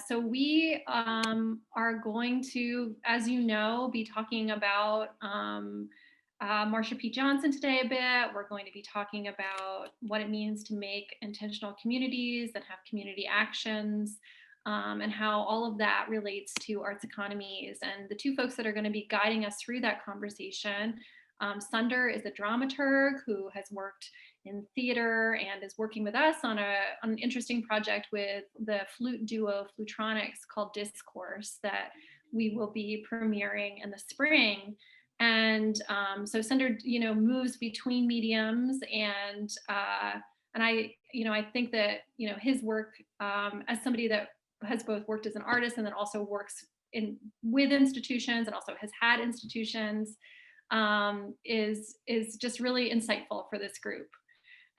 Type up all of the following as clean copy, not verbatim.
So we are going to, as you know, be talking about Marsha P. Johnson today a bit. We're going to be talking about what it means to make intentional communities and have community actions, and how all of that relates to arts economies. And the two folks that are going to be guiding us through that conversation, Sunder is a dramaturg who has worked in theater and is working with us on an interesting project with the flute duo Flutronix called Discourse that we will be premiering in the spring. And so Sunder, moves between mediums, and I think that his work as somebody that has both worked as an artist and then also works with institutions and also has had institutions is just really insightful for this group.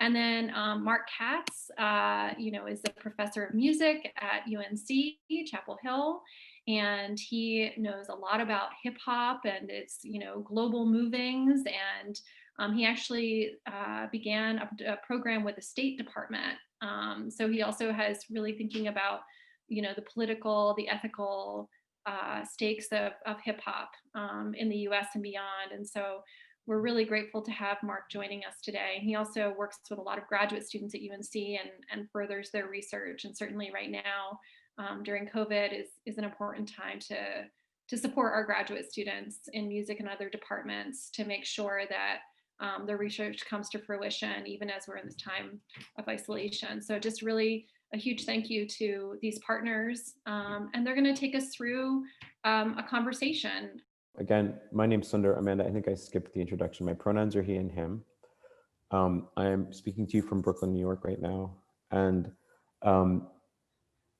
And then Mark Katz, is a professor of music at UNC-Chapel Hill, and he knows a lot about hip hop and its, global movings. And he actually began a program with the State Department. So he also has really thinking about, the political, the ethical stakes of hip hop in the US and beyond. And so we're really grateful to have Mark joining us today. He also works with a lot of graduate students at UNC and furthers their research. And certainly right now, during COVID is an important time to support our graduate students in music and other departments to make sure that their research comes to fruition, even as we're in this time of isolation. So just really a huge thank you to these partners. And they're gonna take us through a conversation. Again, my name's Sunder. Amanda, I think I skipped the introduction. My pronouns are he and him. I am speaking to you from Brooklyn, New York right now. And I'm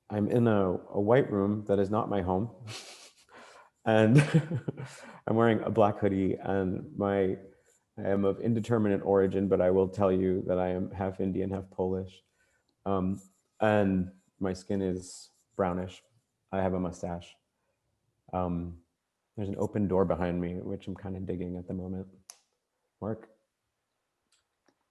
in a white room that is not my home. And I'm wearing a black hoodie, and I am of indeterminate origin, but I will tell you that I am half Indian, half Polish. And my skin is brownish. I have a mustache. There's an open door behind me, which I'm kind of digging at the moment. Mark?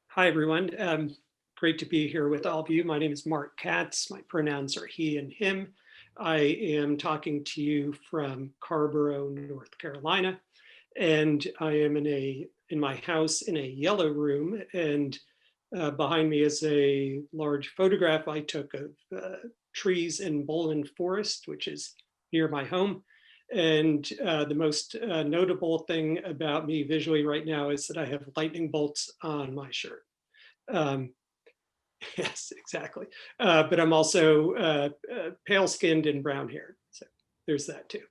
Hi, everyone. Great to be here with all of you. My name is Mark Katz. My pronouns are he and him. I am talking to you from Carrboro, North Carolina. And I am in my house in a yellow room. And behind me is a large photograph I took of trees in Bowland Forest, which is near my home. And the most notable thing about me visually right now is that I have lightning bolts on my shirt. Yes, exactly. But I'm also pale skinned and brown haired. So there's that too.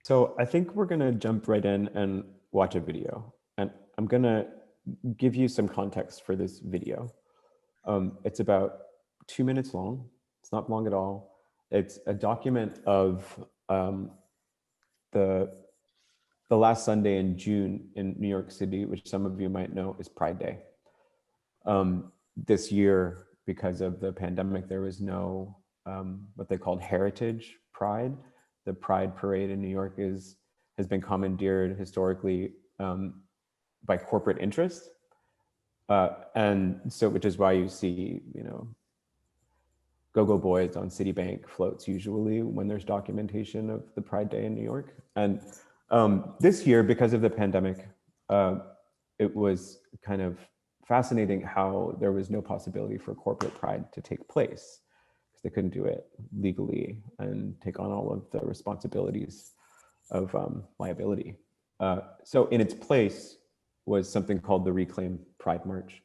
So I think we're gonna jump right in and watch a video. And I'm gonna give you some context for this video. It's about 2 minutes long. It's not long at all. It's a document of the last Sunday in June in New York City, which some of you might know is Pride Day. This year, because of the pandemic, there was no what they called Heritage Pride. The Pride Parade in New York has been commandeered historically by corporate interest. And so, which is why you see, Go-Go Boys on Citibank floats usually when there's documentation of the Pride Day in New York. And this year, because of the pandemic, it was kind of fascinating how there was no possibility for corporate pride to take place because they couldn't do it legally and take on all of the responsibilities of liability. So in its place was something called the Reclaim Pride March,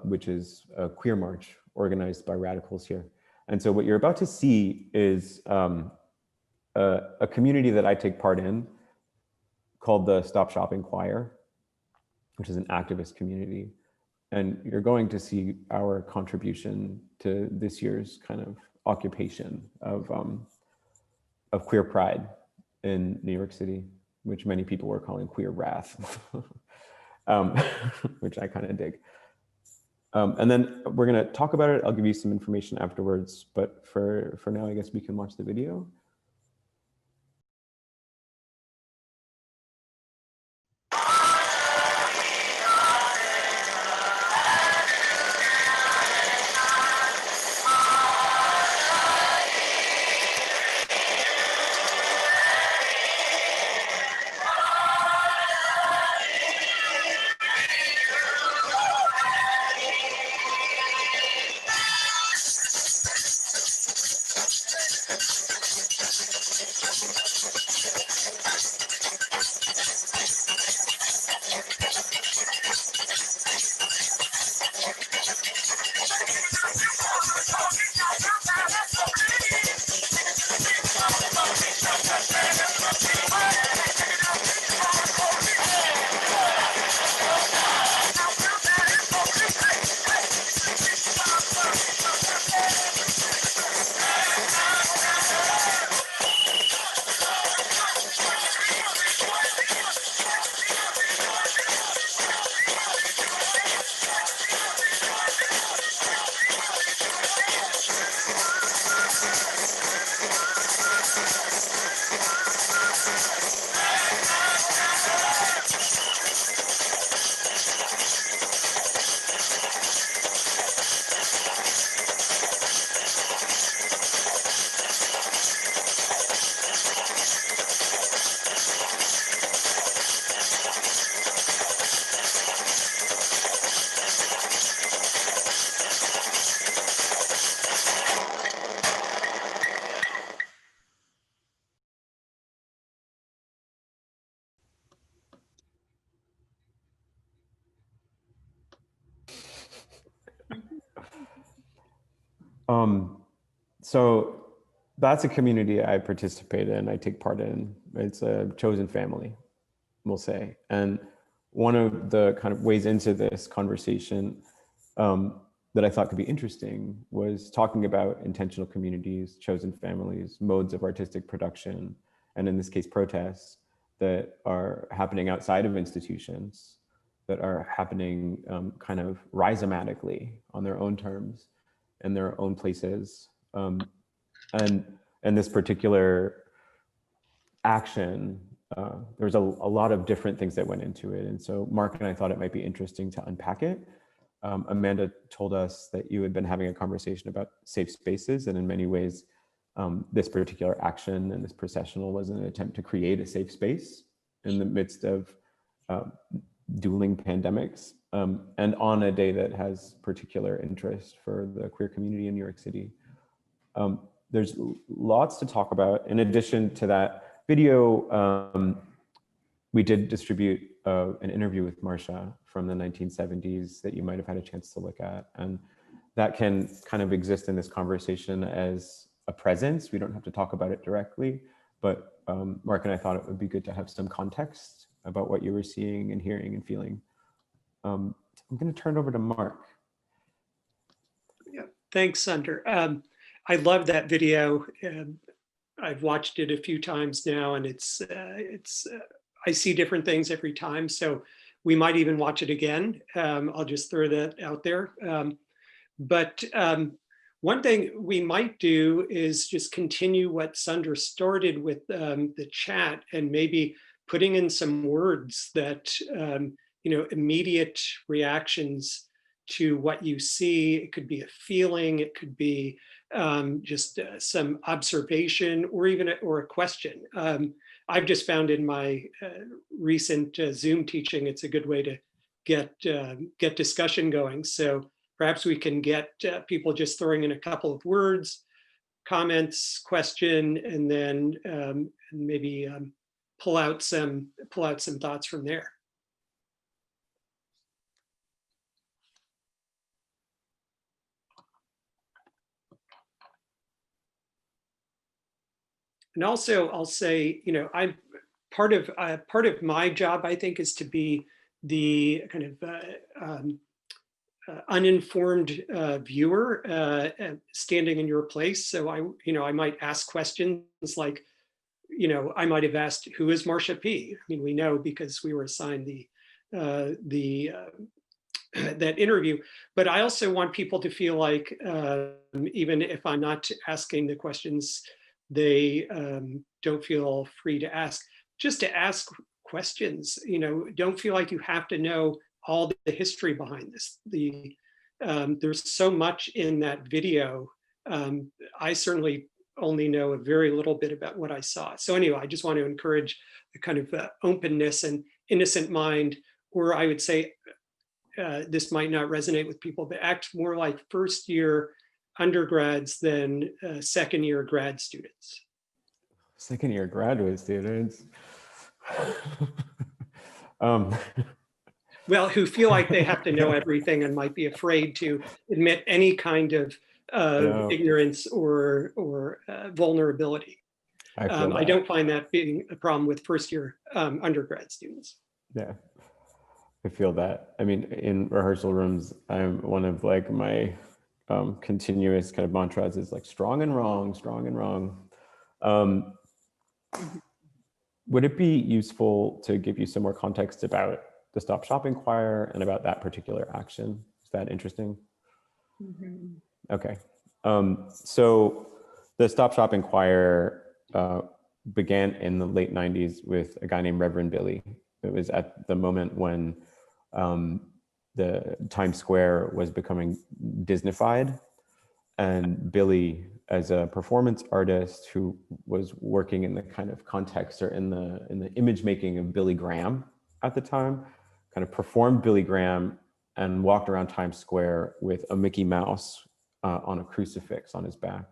which is a queer march organized by radicals here. And so what you're about to see is a community that I take part in called the Stop Shopping Choir, which is an activist community. And you're going to see our contribution to this year's kind of occupation of queer pride in New York City, which many people were calling queer wrath, which I kind of dig. And then we're gonna talk about it. I'll give you some information afterwards, but for now, I guess we can watch the video. So that's a community I participate in, I take part in. It's a chosen family, we'll say. And one of the kind of ways into this conversation that I thought could be interesting was talking about intentional communities, chosen families, modes of artistic production, and in this case, protests that are happening outside of institutions, that are happening kind of rhizomatically on their own terms in their own places. And this particular action, there's a lot of different things that went into it. And so Mark and I thought it might be interesting to unpack it. Amanda told us that you had been having a conversation about safe spaces, and in many ways, this particular action and this processional was an attempt to create a safe space in the midst of dueling pandemics, and on a day that has particular interest for the queer community in New York City. There's lots to talk about. In addition to that video, we did distribute an interview with Marcia from the 1970s that you might have had a chance to look at. And that can kind of exist in this conversation as a presence. We don't have to talk about it directly, but Mark and I thought it would be good to have some context about what you were seeing and hearing and feeling. I'm going to turn it over to Mark. Yeah, thanks, Sunder. I love that video. I've watched it a few times now, and I see different things every time. So we might even watch it again. I'll just throw that out there. But one thing we might do is just continue what Sunder started with the chat, and maybe putting in some words that, immediate reactions to what you see. It could be a feeling, it could be just some observation, or even a question. I've just found in my recent Zoom teaching, it's a good way to get discussion going. So perhaps we can get people just throwing in a couple of words, comments, question, and then maybe pull out some thoughts from there. And also, I'll say, I'm part of my job, I think, is to be the kind of uninformed viewer standing in your place. So I might ask questions like, I might have asked, who is Marcia P? I mean, we know because we were assigned that interview, but I also want people to feel like, even if I'm not asking the questions, they don't feel free to ask, just to ask questions. Don't feel like you have to know all the history behind this. There's so much in that video. I certainly only know a very little bit about what I saw. So anyway, I just want to encourage the kind of openness and innocent mind, or I would say, this might not resonate with people, but act more like first year undergrads than second year grad students. Second year graduate students. Well, who feel like they have to know everything and might be afraid to admit any kind of ignorance or vulnerability. I don't find that being a problem with first year undergrad students. Yeah, I feel that. I mean, in rehearsal rooms, I'm one of like my continuous kind of mantras is like strong and wrong, strong and wrong. Would it be useful to give you some more context about the Stop Shopping Choir and about that particular action? Is that interesting? Mm-hmm. Okay. So the Stop Shopping Choir began in the late 90s with a guy named Reverend Billy. It was at the moment when the Times Square was becoming Disneyfied, and Billy, as a performance artist who was working in the kind of context or in the image making of Billy Graham at the time, kind of performed Billy Graham and walked around Times Square with a Mickey Mouse on a crucifix on his back.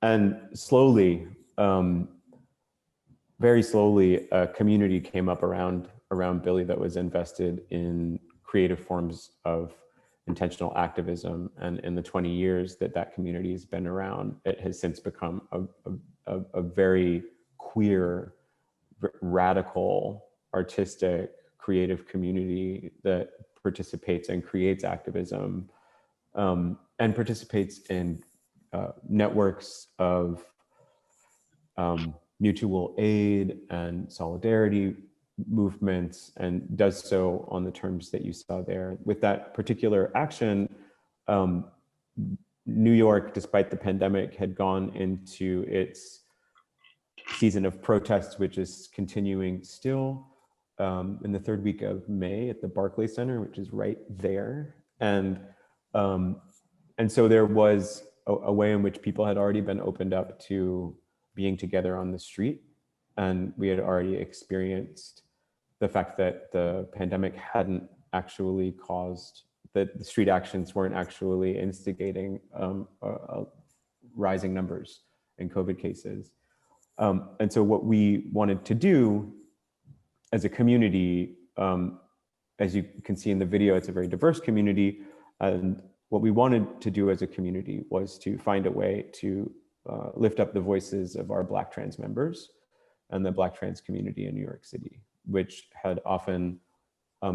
And slowly, very slowly, a community came up around Billy that was invested in creative forms of intentional activism. And in the 20 years that that community has been around, it has since become a very queer, radical, artistic, creative community that participates and creates activism, and participates in networks of mutual aid and solidarity movements, and does so on the terms that you saw there. With that particular action, New York, despite the pandemic, had gone into its season of protests, which is continuing still in the third week of May at the Barclays Center, which is right there. And so there was a way in which people had already been opened up to being together on the street. And we had already experienced the fact that the pandemic hadn't actually caused, that the street actions weren't actually instigating rising numbers in COVID cases. And so what we wanted to do as a community, as you can see in the video, it's a very diverse community. And what we wanted to do as a community was to find a way to lift up the voices of our Black trans members and the Black trans community in New York City, which had often,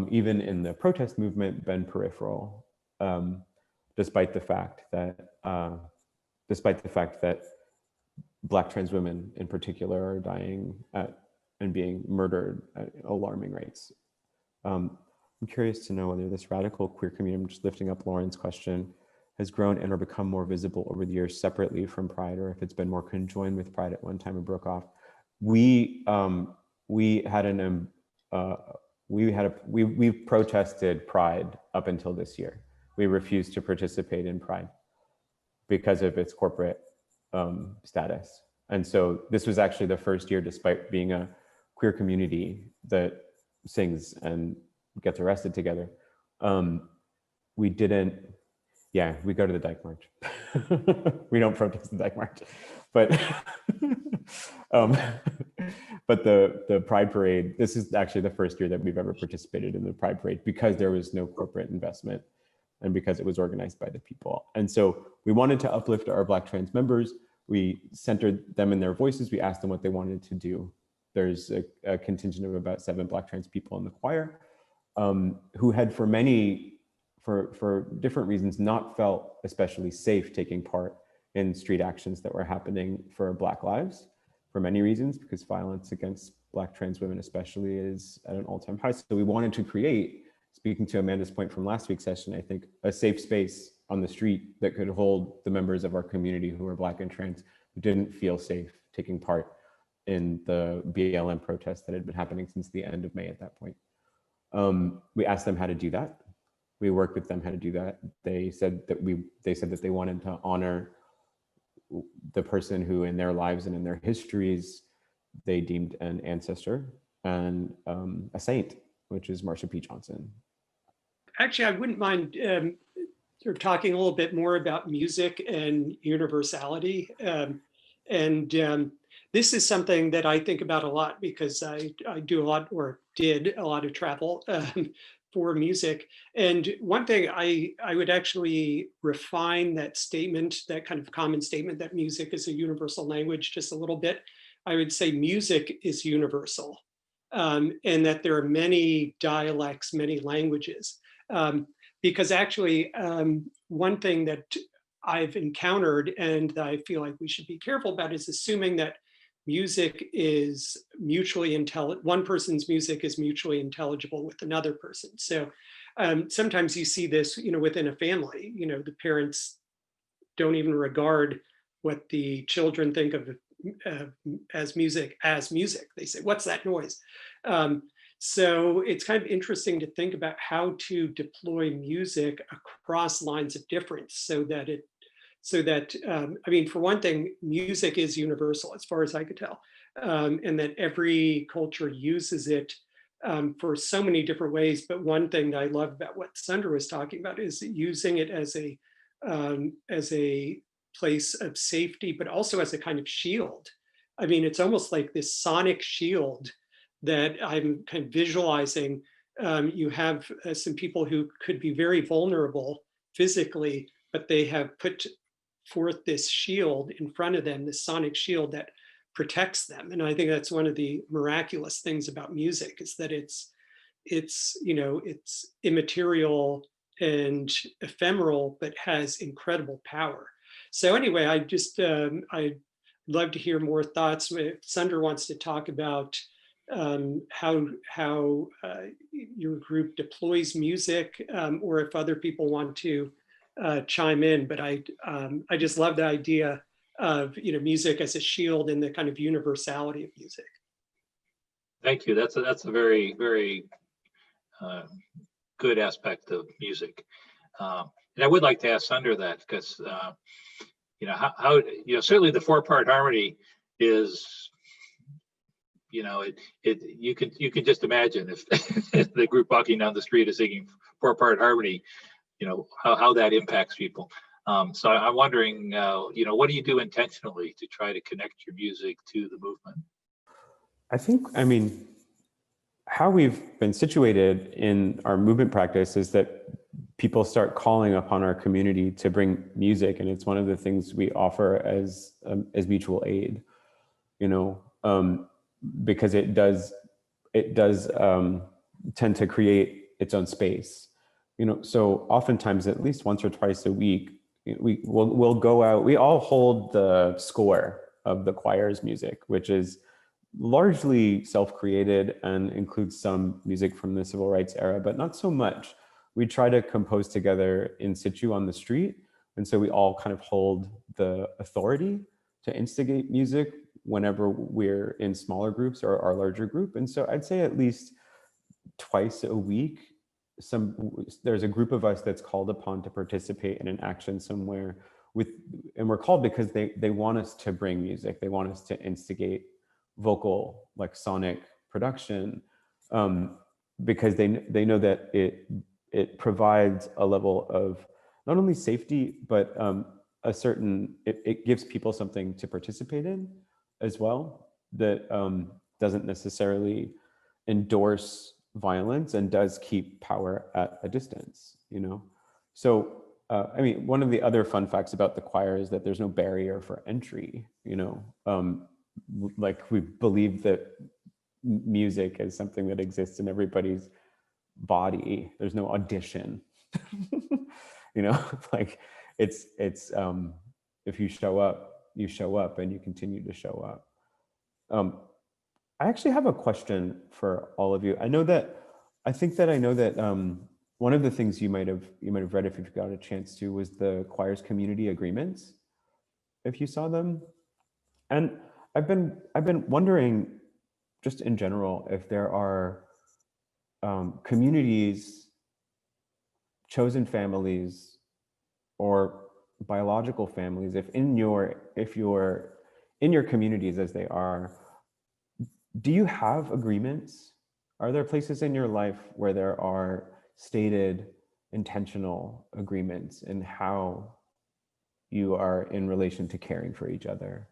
even in the protest movement, been peripheral, despite the fact that Black trans women in particular are dying and being murdered at alarming rates. I'm curious to know whether this radical queer community, I'm just lifting up Lauren's question, has grown and or become more visible over the years separately from Pride, or if it's been more conjoined with Pride at one time and broke off. We protested Pride up until this year. We refused to participate in Pride because of its corporate status. And so this was actually the first year, despite being a queer community that sings and gets arrested together. We didn't, we go to the Dyke March. We don't protest the Dyke March, but but the Pride Parade, this is actually the first year that we've ever participated in the Pride Parade because there was no corporate investment and because it was organized by the people. And so we wanted to uplift our Black trans members. We centered them in their voices. We asked them what they wanted to do. There's a contingent of about 7 Black trans people in the choir who had for different reasons not felt especially safe taking part in street actions that were happening for Black lives for many reasons, because violence against Black trans women especially is at an all-time high. So we wanted to create, speaking to Amanda's point from last week's session, I think a safe space on the street that could hold the members of our community who are Black and trans who didn't feel safe taking part in the BLM protests that had been happening since the end of May at that point. We asked them how to do that. We worked with them how to do that. They said that they wanted to honor the person who in their lives and in their histories they deemed an ancestor and a saint, which is Marsha P. Johnson. Actually, I wouldn't mind sort of talking a little bit more about music and universality. This is something that I think about a lot because I do a lot, or did a lot of travel for music. And one thing I would actually refine that statement, that kind of common statement that music is a universal language just a little bit. I would say music is universal, and that there are many dialects, many languages. Because actually, one thing that I've encountered and that I feel like we should be careful about is assuming that music is mutually intelligible. One person's music is mutually intelligible with another person. So sometimes you see this, within a family. The parents don't even regard what the children think of as music. They say, "What's that noise?" So it's kind of interesting to think about how to deploy music across lines of difference so that for one thing, music is universal as far as I could tell, and that every culture uses it for so many different ways. But one thing that I love about what Sunder was talking about is using it as a place of safety, but also as a kind of shield. It's almost like this sonic shield that I'm kind of visualizing. You have some people who could be very vulnerable physically, but they have put forth this shield in front of them, this sonic shield that protects them. And I think that's one of the miraculous things about music, is that it's immaterial and ephemeral, but has incredible power. So anyway, I'd love to hear more thoughts. If Sunder wants to talk about how your group deploys music, or if other people want to chime in. But I just love the idea of music as a shield and the kind of universality of music. Thank you. That's a very, very good aspect of music. And I would like to ask Sunder that, because how certainly the 4-part harmony is, you can just imagine if, if the group walking down the street is singing 4-part harmony, how that impacts people. So I'm wondering, what do you do intentionally to try to connect your music to the movement? I mean, how we've been situated in our movement practice is that people start calling upon our community to bring music, and it's one of the things we offer as mutual aid, because it does tend to create its own space, So oftentimes, at least once or twice a week, we'll go out. We all hold the score of the choir's music, which is largely self-created and includes some music from the civil rights era, but not so much. We try to compose together in situ on the street. And so we all kind of hold the authority to instigate music whenever we're in smaller groups or our larger group. And so I'd say at least twice a week, there's a group of us that's called upon to participate in an action somewhere and we're called because they want us to bring music. They want us to instigate vocal, like sonic production, because they know that it provides a level of not only safety, but it gives people something to participate in as well, that doesn't necessarily endorse violence and does keep power at a distance, So, one of the other fun facts about the choir is that there's no barrier for entry, like we believe that music is something that exists in everybody's body. There's no audition, like it's if you show up and you continue to show up. I actually have a question for all of you. I know that one of the things you might have read if you've got a chance to was the choir's community agreements, if you saw them. And I've been wondering, just in general, if there are communities, chosen families, or biological families, if you're in your communities as they are, do you have agreements? Are there places in your life where there are stated intentional agreements in how you are in relation to caring for each other?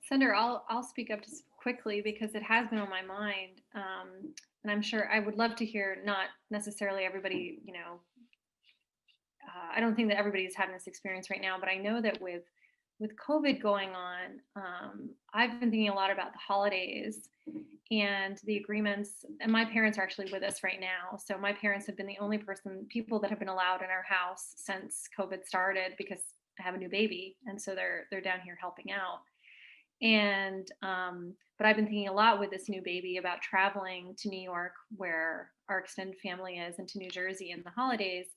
Sunder, I'll speak up just quickly because it has been on my mind, and I'm sure I would love to hear, not necessarily everybody, I don't think that everybody's having this experience right now, but I know that with COVID going on, I've been thinking a lot about the holidays and the agreements, and my parents are actually with us right now. So my parents have been the only people that have been allowed in our house since COVID started, because I have a new baby, and so they're down here helping out. And but I've been thinking a lot with this new baby about traveling to New York, where our extended family is, and to New Jersey in the holidays,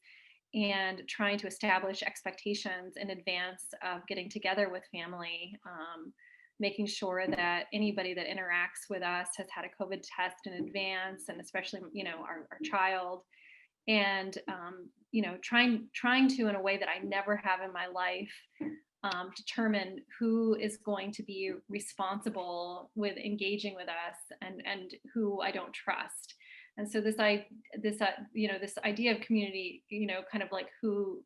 and trying to establish expectations in advance of getting together with family, making sure that anybody that interacts with us has had a COVID test in advance, and especially our child, and trying to, in a way that I never have in my life, determine who is going to be responsible with engaging with us, and who I don't trust. And so this idea of community, kind of like who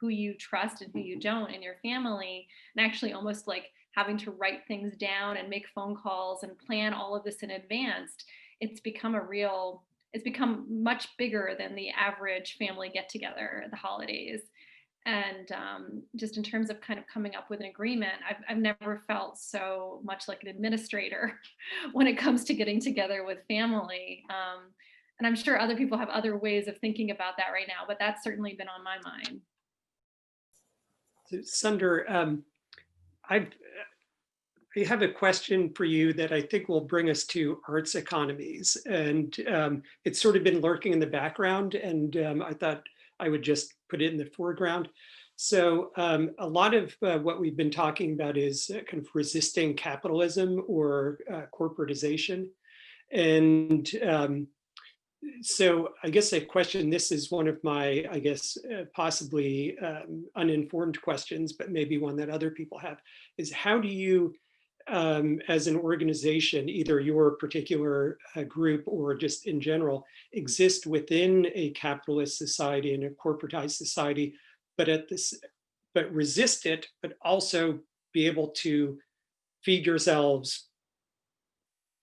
you trust and who you don't in your family, and actually almost like having to write things down and make phone calls and plan all of this in advance, it's become a real it's become much bigger than the average family get together at the holidays. And just in terms of kind of coming up with an agreement, I've never felt so much like an administrator when it comes to getting together with family. And I'm sure other people have other ways of thinking about that right now, but that's certainly been on my mind. So, Sunder, I have a question for you that I think will bring us to arts economies. And it's sort of been lurking in the background, and I thought I would just put it in the foreground. So a lot of what we've been talking about is kind of resisting capitalism or corporatization. And so I guess a question, this is one of my, I guess, possibly uninformed questions, but maybe one that other people have, is how do you, as an organization, either your particular group or just in general, exist within a capitalist society and a corporatized society, but resist it, but also be able to feed yourselves,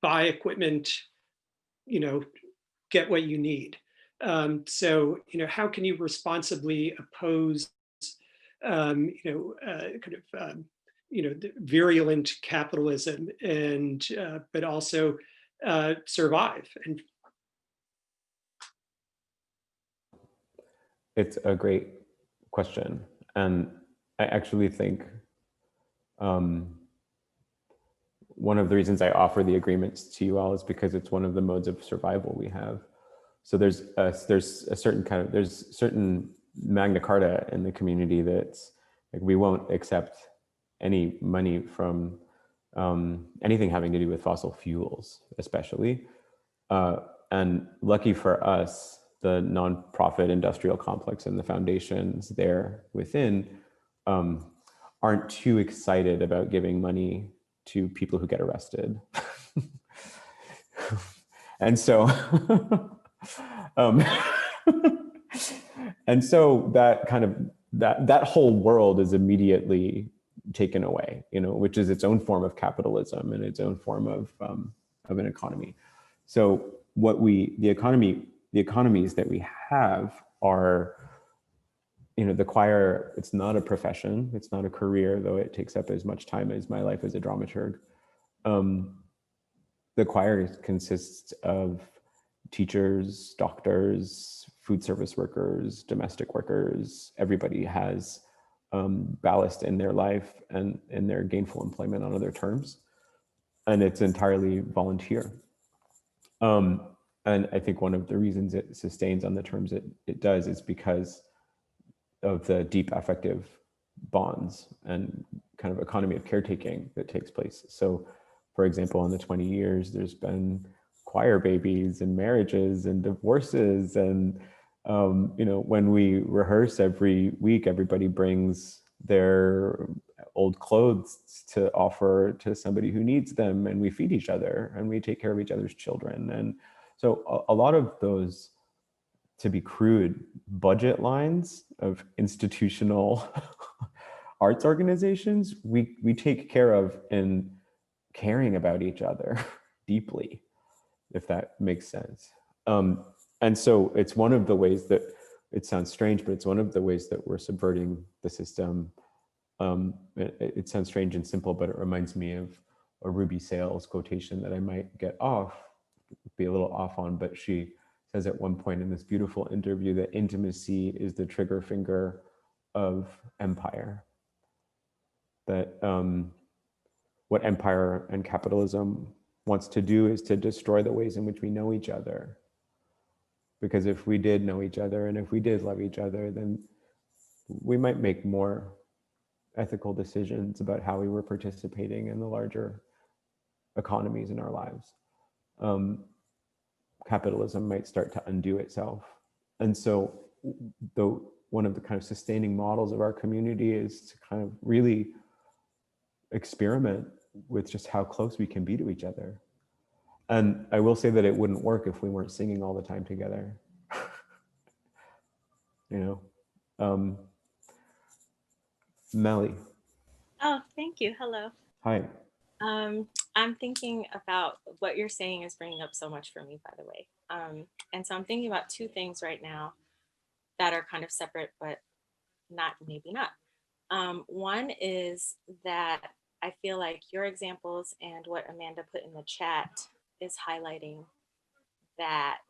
buy equipment, get what you need. So, how can you responsibly oppose, virulent capitalism and, but also survive? And it's a great question. And I actually think one of the reasons I offer the agreements to you all is because it's one of the modes of survival we have. So there's a certain Magna Carta in the community that's like, we won't accept any money from anything having to do with fossil fuels, especially. And lucky for us, the nonprofit industrial complex and the foundations there within aren't too excited about giving money to people who get arrested. And so, and so that kind of, that whole world is immediately taken away, which is its own form of capitalism and its own form of an economy. So the economies that we have are, the choir, it's not a profession, it's not a career, though it takes up as much time as my life as a dramaturg. The choir consists of teachers, doctors, food service workers, domestic workers. Everybody has ballast in their life and in their gainful employment on other terms. And it's entirely volunteer. And I think one of the reasons it sustains on the terms it does is because of the deep affective bonds and kind of economy of caretaking that takes place. So, for example, in the 20 years, there's been choir babies and marriages and divorces. And, when we rehearse every week, everybody brings their old clothes to offer to somebody who needs them, and we feed each other and we take care of each other's children. And so a lot of those, to be crude, budget lines of institutional arts organizations, we take care of in caring about each other deeply, if that makes sense. And so it's one of the ways that, it sounds strange, but it's one of the ways that we're subverting the system. It sounds strange and simple, but it reminds me of a Ruby Sales quotation that I might be a little off on, but she says at one point in this beautiful interview that intimacy is the trigger finger of empire. That what empire and capitalism wants to do is to destroy the ways in which we know each other. Because if we did know each other and if we did love each other, then we might make more ethical decisions about how we were participating in the larger economies in our lives. Capitalism might start to undo itself. And so one of the kind of sustaining models of our community is to kind of really experiment with just how close we can be to each other. And I will say that it wouldn't work if we weren't singing all the time together. Melly. Oh, thank you. Hello. Hi. I'm thinking about what you're saying is bringing up so much for me, by the way. And so I'm thinking about two things right now that are kind of separate, but maybe not. One is that I feel like your examples and what Amanda put in the chat is highlighting that,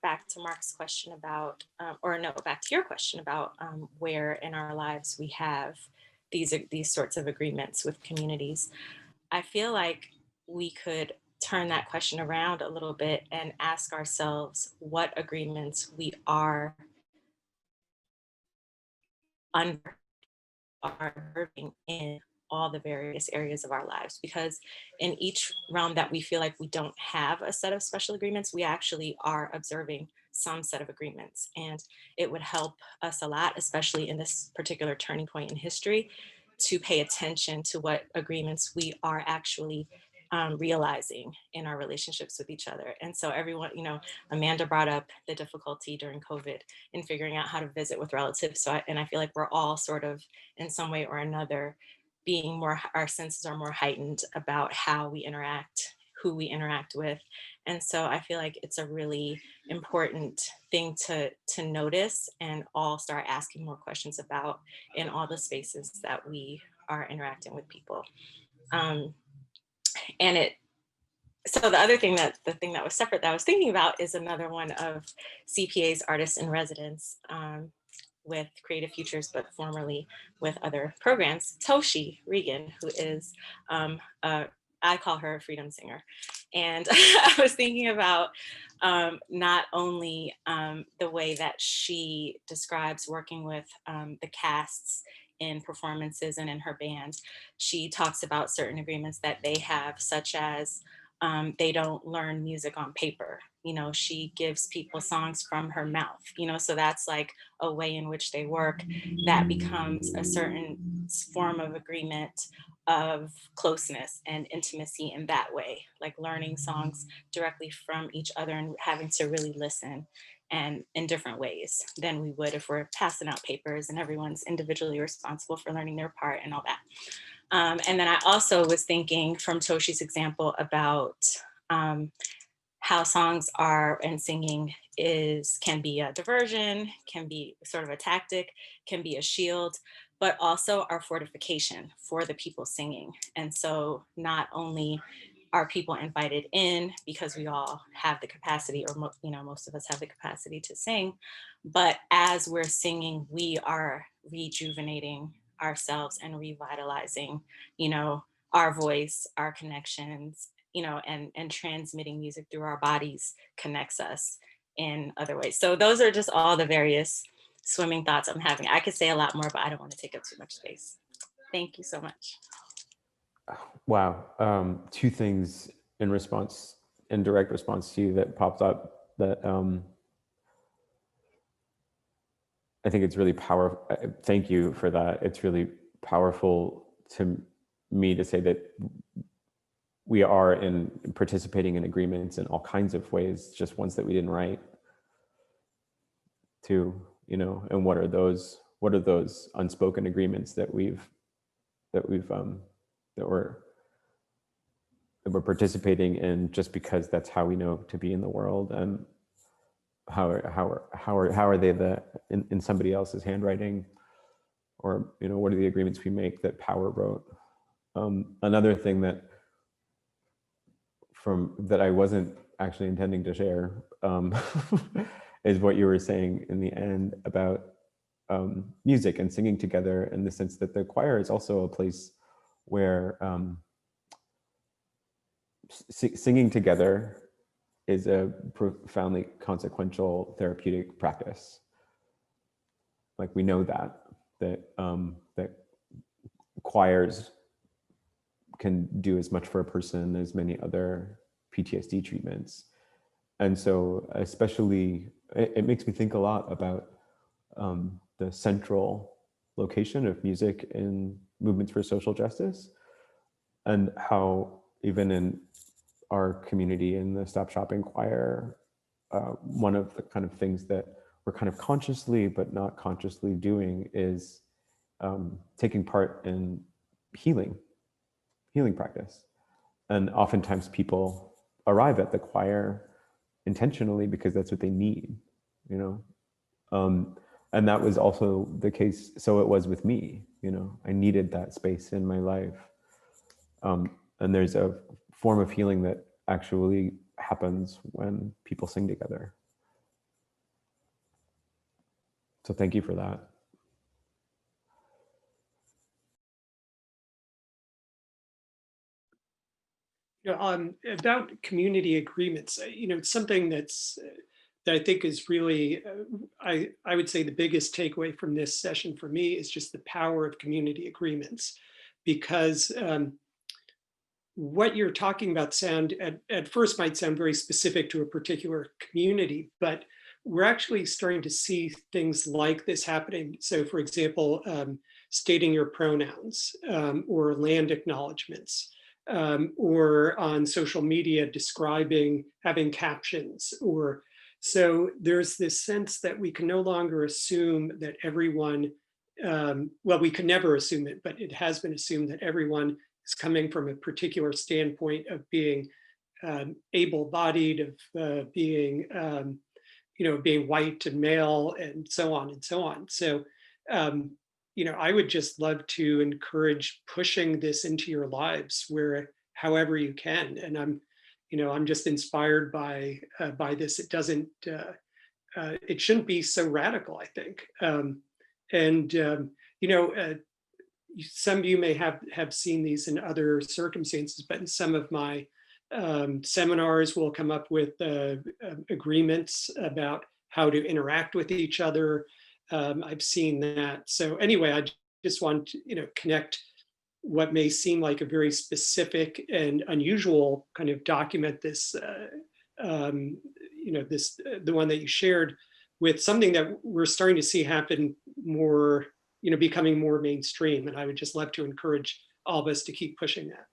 back to Mark's question about, back to your question about where in our lives we have these sorts of agreements with communities. I feel like we could turn that question around a little bit and ask ourselves what agreements we are observing in all the various areas of our lives, because in each realm that we feel like we don't have a set of special agreements, we actually are observing some set of agreements. And it would help us a lot, especially in this particular turning point in history, to pay attention to what agreements we are actually realizing in our relationships with each other. And so everyone, Amanda brought up the difficulty during COVID in figuring out how to visit with relatives. And I feel like we're all sort of in some way or another being more, our senses are more heightened about how we interact, who we interact with. And so I feel like it's a really important thing to notice and all start asking more questions about in all the spaces that we are interacting with people. So the other thing the thing that was separate that I was thinking about is another one of CPA's artists in residence with Creative Futures, but formerly with other programs, Toshi Regan, who is, I call her a freedom singer. And I was thinking about not only the way that she describes working with the casts in performances and in her band. She talks about certain agreements that they have, such as they don't learn music on paper. She gives people songs from her mouth, so that's like a way in which they work that becomes a certain form of agreement of closeness and intimacy in that way, like learning songs directly from each other and having to really listen and in different ways than we would if we're passing out papers and everyone's individually responsible for learning their part and all that. And then I also was thinking from Toshi's example about how songs are and singing can be a diversion, can be sort of a tactic, can be a shield, but also our fortification for the people singing. And so not only are people invited in because we all have the capacity, or most of us have the capacity to sing, but as we're singing, we are rejuvenating ourselves and revitalizing, our voice, our connections, and transmitting music through our bodies connects us in other ways. So those are just all the various swimming thoughts I'm having. I could say a lot more, but I don't want to take up too much space. Thank you so much. Wow. Two things in direct response to you that popped up that I think it's really powerful. Thank you for that. It's really powerful to me to say that we are participating in agreements in all kinds of ways, just ones that we didn't write to, and what are those unspoken agreements that we're participating in just because that's how we know to be in the world, and how are they in somebody else's handwriting, or what are the agreements we make that power wrote. Another thing that I wasn't actually intending to share is what you were saying in the end about music and singing together, in the sense that the choir is also a place where singing together is a profoundly consequential therapeutic practice. Like, we know that choirs can do as much for a person as many other PTSD treatments. And so especially, it makes me think a lot about the central location of music in movements for social justice, and how even in our community in the Stop Shopping Choir, one of the kind of things that we're kind of consciously but not consciously doing is taking part in healing practice. And oftentimes people arrive at the choir intentionally because that's what they need, you know. And that was also the case. So it was with me, you know, I needed that space in my life. And there's a form of healing that actually happens when people sing together. So thank you for that. You know, about community agreements, you know, it's something that's that I think is really, I would say the biggest takeaway from this session for me is just the power of community agreements, because what you're talking about at first might sound very specific to a particular community, but we're actually starting to see things like this happening. So for example, stating your pronouns or land acknowledgements, or on social media describing, having captions, or so there's this sense that we can no longer assume that everyone, well, we could never assume it, but it has been assumed that everyone is coming from a particular standpoint of being able-bodied, of being, you know, being white and male, and so on and so on. So, you know, I would just love to encourage pushing this into your lives where, however you can. And I'm, you know, I'm just inspired by this. It doesn't, it shouldn't be so radical, I think. You know, some of you may have seen these in other circumstances, but in some of my seminars, we'll come up with agreements about how to interact with each other. I've seen that. So anyway, I just want to, you know, connect what may seem like a very specific and unusual kind of document, this, you know, this, the one that you shared, with something that we're starting to see happen more, you know, becoming more mainstream. And I would just love to encourage all of us to keep pushing that.